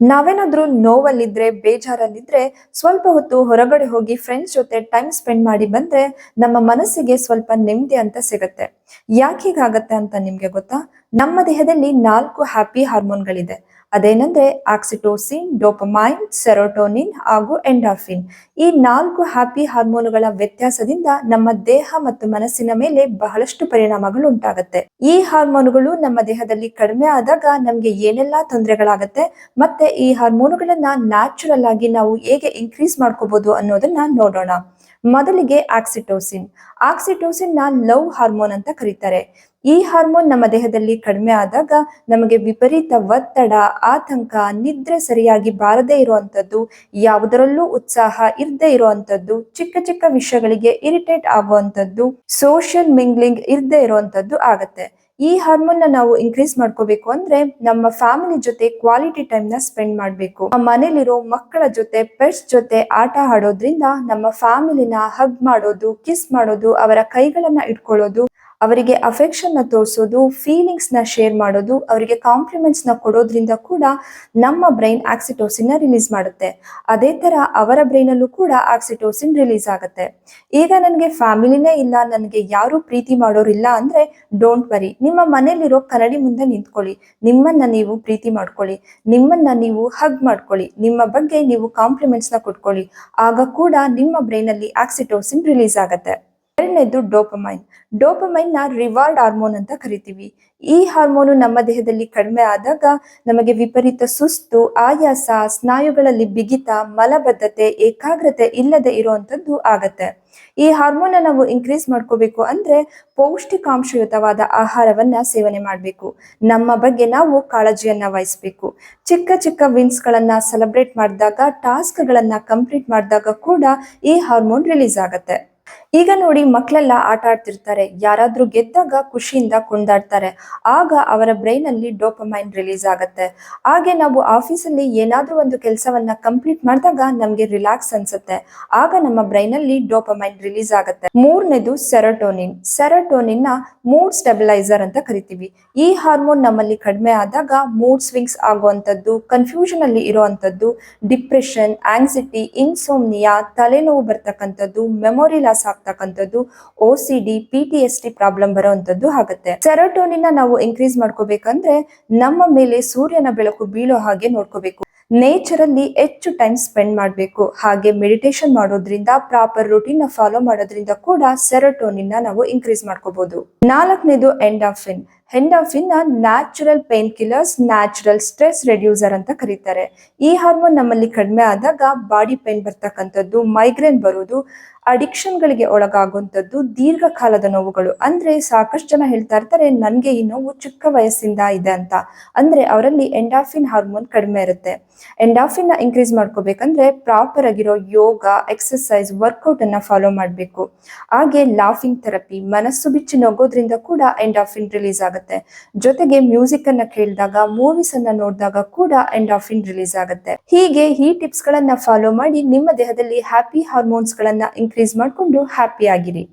ನಾವೇನಾದ್ರೂ ನೋವಲ್ಲಿದ್ರೆ ಬೇಜಾರಲ್ಲಿದ್ರೆ ಸ್ವಲ್ಪ ಹೊತ್ತು ಹೊರಗಡೆ ಹೋಗಿ ಫ್ರೆಂಡ್ಸ್ ಜೊತೆ ಟೈಮ್ ಸ್ಪೆಂಡ್ ಮಾಡಿ ಬಂದ್ರೆ ನಮ್ಮ ಮನಸ್ಸಿಗೆ ಸ್ವಲ್ಪ ನೆಮ್ಮದಿ ಅಂತ ಸಿಗುತ್ತೆ. ಯಾಕೆ ಹೀಗಾಗತ್ತೆ ಅಂತ ನಿಮ್ಗೆ ಗೊತ್ತಾ? ನಮ್ಮ ದೇಹದಲ್ಲಿ 4 ಹ್ಯಾಪಿ ಹಾರ್ಮೋನ್ಗಳಿದೆ. ಅದೇನಂದ್ರೆ ಆಕ್ಸಿಟೋಸಿನ್, ಡೋಪಮೈನ್, ಸೆರೋಟೋನಿನ್ ಹಾಗೂ ಎಂಡಾರ್ಫಿನ್. ಈ 4 ಹ್ಯಾಪಿ ಹಾರ್ಮೋನುಗಳ ವ್ಯತ್ಯಾಸದಿಂದ ನಮ್ಮ ದೇಹ ಮತ್ತು ಮನಸ್ಸಿನ ಮೇಲೆ ಬಹಳಷ್ಟು ಪರಿಣಾಮಗಳು ಉಂಟಾಗತ್ತೆ. ಈ ಹಾರ್ಮೋನುಗಳು ನಮ್ಮ ದೇಹದಲ್ಲಿ ಕಡಿಮೆ ಆದಾಗ ನಮ್ಗೆ ಏನೆಲ್ಲಾ ತೊಂದರೆಗಳಾಗತ್ತೆ, ಮತ್ತೆ ಈ ಹಾರ್ಮೋನುಗಳನ್ನ ನ್ಯಾಚುರಲ್ ಆಗಿ ನಾವು ಹೇಗೆ ಇನ್ಕ್ರೀಸ್ ಮಾಡ್ಕೋಬಹುದು ಅನ್ನೋದನ್ನ ನೋಡೋಣ. ಮೊದಲಿಗೆ ಆಕ್ಸಿಟೋಸಿನ್. ಆಕ್ಸಿಟೋಸಿನ್ ನ ಲವ್ ಹಾರ್ಮೋನ್ ಅಂತ ಕರೀತಾರೆ. ಈ ಹಾರ್ಮೋನ್ ನಮ್ಮ ದೇಹದಲ್ಲಿ ಕಡಿಮೆ ಆದಾಗ ನಮಗೆ ವಿಪರೀತ ಒತ್ತಡ, ಆತಂಕ, ನಿದ್ರೆ ಸರಿಯಾಗಿ ಬಾರದೇ ಇರುವಂತದ್ದು, ಯಾವುದರಲ್ಲೂ ಉತ್ಸಾಹ ಇರದೇ ಇರುವಂತದ್ದು, ಚಿಕ್ಕ ಚಿಕ್ಕ ವಿಷಯಗಳಿಗೆ ಇರಿಟೇಟ್ ಆಗುವಂತದ್ದು, ಸೋಷಿಯಲ್ ಮಿಂಗ್ಲಿಂಗ್ ಇರದೇ ಇರುವಂತದ್ದು ಆಗತ್ತೆ. ಈ ಹಾರ್ಮೋನ್ ನಾವು ಇನ್ಕ್ರೀಸ್ ಮಾಡ್ಕೋಬೇಕು ಅಂದ್ರೆ ನಮ್ಮ ಫ್ಯಾಮಿಲಿ ಜೊತೆ ಕ್ವಾಲಿಟಿ ಟೈಮ್ ನ ಸ್ಪೆಂಡ್ ಮಾಡಬೇಕು. ನಮ್ಮ ಮನೇಲಿರೋ ಮಕ್ಕಳ ಜೊತೆ, ಪೆಟ್ಸ್ ಜೊತೆ ಆಟ ಆಡೋದ್ರಿಂದ ನಮ್ಮ ಫ್ಯಾಮಿಲಿನ ಹಗ್ ಮಾಡೋದು, ಕಿಸ್ ಮಾಡೋದು, ಅವರ ಕೈಗಳನ್ನ ಇಟ್ಕೊಳ್ಳೋದು, ಅವರಿಗೆ ಅಫೆಕ್ಷನ್ ನ ತೋರಿಸೋದು, ಫೀಲಿಂಗ್ಸ್ ನ ಶೇರ್ ಮಾಡೋದು, ಅವರಿಗೆ ಕಾಂಪ್ಲಿಮೆಂಟ್ಸ್ ನ ಕೊಡೋದ್ರಿಂದ ಕೂಡ ನಮ್ಮ ಬ್ರೈನ್ ಆಕ್ಸಿಟೋಸಿನ್ ನ ರಿಲೀಸ್ ಮಾಡುತ್ತೆ. ಅದೇ ತರ ಅವರ ಬ್ರೈನ್ ಅಲ್ಲೂ ಕೂಡ ಆಕ್ಸಿಟೋಸಿನ್ ರಿಲೀಸ್ ಆಗುತ್ತೆ. ಈಗ ನನಗೆ ಫ್ಯಾಮಿಲಿನೇ ಇಲ್ಲ, ನನಗೆ ಯಾರು ಪ್ರೀತಿ ಮಾಡೋರಿಲ್ಲ ಅಂದ್ರೆ ಡೋಂಟ್ ವರಿ, ನಿಮ್ಮ ಮನೇಲಿರೋ ಕನ್ನಡಿ ಮುಂದೆ ನಿಂತ್ಕೊಳ್ಳಿ, ನಿಮ್ಮನ್ನ ನೀವು ಪ್ರೀತಿ ಮಾಡ್ಕೊಳ್ಳಿ, ನಿಮ್ಮನ್ನ ನೀವು ಹಗ್ ಮಾಡ್ಕೊಳ್ಳಿ, ನಿಮ್ಮ ಬಗ್ಗೆ ನೀವು ಕಾಂಪ್ಲಿಮೆಂಟ್ಸ್ ನ ಕೊಟ್ಕೊಳ್ಳಿ. ಆಗ ಕೂಡ ನಿಮ್ಮ ಬ್ರೈನ್ ಅಲ್ಲಿ ಆಕ್ಸಿಟೋಸಿನ್ ರಿಲೀಸ್ ಆಗುತ್ತೆ. ಎರಡನೇದು ಡೋಪಮೈನ್. ಡೋಪಮೈನ್ ನ ರಿವಾರ್ಡ್ ಹಾರ್ಮೋನ್ ಅಂತ ಕರಿತೀವಿ. ಈ ಹಾರ್ಮೋನು ನಮ್ಮ ದೇಹದಲ್ಲಿ ಕಡಿಮೆ ಆದಾಗ ನಮಗೆ ವಿಪರೀತ ಸುಸ್ತು, ಆಯಾಸ, ಸ್ನಾಯುಗಳಲ್ಲಿ ಬಿಗಿತ, ಮಲಬದ್ಧತೆ, ಏಕಾಗ್ರತೆ ಇಲ್ಲದೆ ಇರುವಂತದ್ದು ಆಗತ್ತೆ. ಈ ಹಾರ್ಮೋನ್ ನಾವು ಇನ್ಕ್ರೀಸ್ ಮಾಡ್ಕೋಬೇಕು ಅಂದ್ರೆ ಪೌಷ್ಟಿಕಾಂಶಯುತವಾದ ಆಹಾರವನ್ನ ಸೇವನೆ ಮಾಡಬೇಕು. ನಮ್ಮ ಬಗ್ಗೆ ನಾವು ಕಾಳಜಿಯನ್ನ ವಹಿಸಬೇಕು. ಚಿಕ್ಕ ಚಿಕ್ಕ ವಿನ್ಸ್ ಗಳನ್ನ ಸೆಲೆಬ್ರೇಟ್ ಮಾಡಿದಾಗ, ಟಾಸ್ಕ್ ಗಳನ್ನ ಕಂಪ್ಲೀಟ್ ಮಾಡಿದಾಗ ಕೂಡ ಈ ಹಾರ್ಮೋನ್ ರಿಲೀಸ್ ಆಗತ್ತೆ. ಈಗ ನೋಡಿ, ಮಕ್ಕಳೆಲ್ಲ ಆಟ ಆಡ್ತಿರ್ತಾರೆ, ಯಾರಾದ್ರೂ ಗೆದ್ದಾಗ ಖುಷಿಯಿಂದ ಕುಣಿದಾಡ್ತಾರೆ, ಆಗ ಅವರ ಬ್ರೈನ್ ಅಲ್ಲಿ ಡೋಪಮೈನ್ ರಿಲೀಸ್ ಆಗತ್ತೆ. ಹಾಗೆ ನಾವು ಆಫೀಸಲ್ಲಿ ಏನಾದ್ರೂ ಒಂದು ಕೆಲಸವನ್ನ ಕಂಪ್ಲೀಟ್ ಮಾಡಿದಾಗ ನಮ್ಗೆ ರಿಲ್ಯಾಕ್ಸ್ ಅನ್ಸುತ್ತೆ, ಆಗ ನಮ್ಮ ಬ್ರೈನ್ ಅಲ್ಲಿ ಡೋಪಮೈನ್ ರಿಲೀಸ್ ಆಗತ್ತೆ. ಮೂರನೇದು ಸೆರೋಟೋನಿನ್. ಸೆರೋಟೋನಿನ್ ನ ಮೂಡ್ ಸ್ಟೆಬಿಲೈಸರ್ ಅಂತ ಕರಿತೀವಿ. ಈ ಹಾರ್ಮೋನ್ ನಮ್ಮಲ್ಲಿ ಕಡಿಮೆ ಆದಾಗ ಮೂಡ್ ಸ್ವಿಂಗ್ಸ್ ಆಗುವಂತದ್ದು, ಕನ್ಫ್ಯೂಷನ್ ಅಲ್ಲಿ ಇರುವಂತದ್ದು, ಡಿಪ್ರೆಷನ್, ಆಂಗ್ಸಿಟಿ, ಇನ್ಸೋಮ್ನಿಯಾ, ತಲೆನೋವು ಬರ್ತಕ್ಕಂಥದ್ದು, ಮೆಮೊರಿ ಲಾಸ್ ಆಗ್ತಕ್ಕಂಥದ್ದು, OCD, PTSD ಪ್ರಾಬ್ಲಮ್ ಬರುವಂತದ್ದು ಆಗುತ್ತೆ. ಸೆರೋಟೋನಿನ್ ನಾವು ಇನ್ಕ್ರೀಸ್ ಮಾಡ್ಕೋಬೇಕಂದ್ರೆ ನಮ್ಮ ಮೇಲೆ ಸೂರ್ಯನ ಬೆಳಕು ಬೀಳೋ ಹಾಗೆ ನೋಡ್ಕೋಬೇಕು. ನೇಚರ್ ಅಲ್ಲಿ ಹೆಚ್ಚು ಟೈಮ್ ಸ್ಪೆಂಡ್ ಮಾಡಬೇಕು. ಹಾಗೆ ಮೆಡಿಟೇಷನ್ ಮಾಡೋದ್ರಿಂದ, ಪ್ರಾಪರ್ ರೂಟೀನ್ ಫಾಲೋ ಮಾಡೋದ್ರಿಂದ ಕೂಡ ಸೆರೋಟೋನಿನ್ ನಾವು ಇನ್ಕ್ರೀಸ್ ಮಾಡ್ಕೋಬಹುದು. ನಾಲ್ಕನೇದು ಎಂಡಾರ್ಫಿನ್. ಎಂಡಾರ್ಫಿನ್ ನ natural pain killers, natural stress reducer ಅಂತ ಕರೀತಾರೆ. ಈ ಹಾರ್ಮೋನ್ ನಮ್ಮಲ್ಲಿ ಕಡಿಮೆ ಆದಾಗ ಬಾಡಿ ಪೇನ್ ಬರ್ತಕ್ಕಂಥದ್ದು, ಮೈಗ್ರೇನ್ ಬರೋದು, ಅಡಿಕ್ಷನ್ ಗಳಿಗೆ ಒಳಗಾಗುವಂಥದ್ದು, ದೀರ್ಘಕಾಲದ ನೋವುಗಳು. ಅಂದ್ರೆ ಸಾಕಷ್ಟು ಜನ ಹೇಳ್ತಾ ಇರ್ತಾರೆ, ನನ್ಗೆ ಈ ನೋವು ಚಿಕ್ಕ ವಯಸ್ಸಿಂದ ಇದೆ ಅಂತ. ಅಂದ್ರೆ ಅವರಲ್ಲಿ ಎಂಡಾರ್ಫಿನ್ ಹಾರ್ಮೋನ್ ಕಡಿಮೆ ಇರುತ್ತೆ. ಎಂಡಾರ್ಫಿನ್ ನ ಇನ್ಕ್ರೀಸ್ ಮಾಡ್ಕೋಬೇಕಂದ್ರೆ ಪ್ರಾಪರ್ ಆಗಿರೋ ಯೋಗ, ಎಕ್ಸರ್ಸೈಸ್, ವರ್ಕೌಟ್ ಅನ್ನ ಫಾಲೋ ಮಾಡಬೇಕು. ಹಾಗೆ ಲಾಫಿಂಗ್ ಥೆರಪಿ, ಮನಸ್ಸು ಬಿಚ್ಚಿ ನಗೋದ್ರಿಂದ ಕೂಡ ಎಂಡಾರ್ಫಿನ್ ರಿಲೀಸ್ ಆಗುತ್ತೆ. ಜೊತೆಗೆ ಮ್ಯೂಸಿಕ್ ಅನ್ನ ಕೇಳಿದಾಗ, ಮೂವೀಸ್ ಅನ್ನ ನೋಡಿದಾಗ ಕೂಡ ಎಂಡಾರ್ಫಿನ್ ರಿಲೀಸ್ ಆಗುತ್ತೆ. ಹೀಗೆ ಈ ಟಿಪ್ಸ್ ಗಳನ್ನ ಫಾಲೋ ಮಾಡಿ ನಿಮ್ಮ ದೇಹದಲ್ಲಿ ಹ್ಯಾಪಿ ಹಾರ್ಮೋನ್ಸ್ ಗಳನ್ನ ಇನ್ಕ್ರೀಸ್ ಮಾಡಿಕೊಂಡು ಹ್ಯಾಪಿ ಆಗಿರಿ.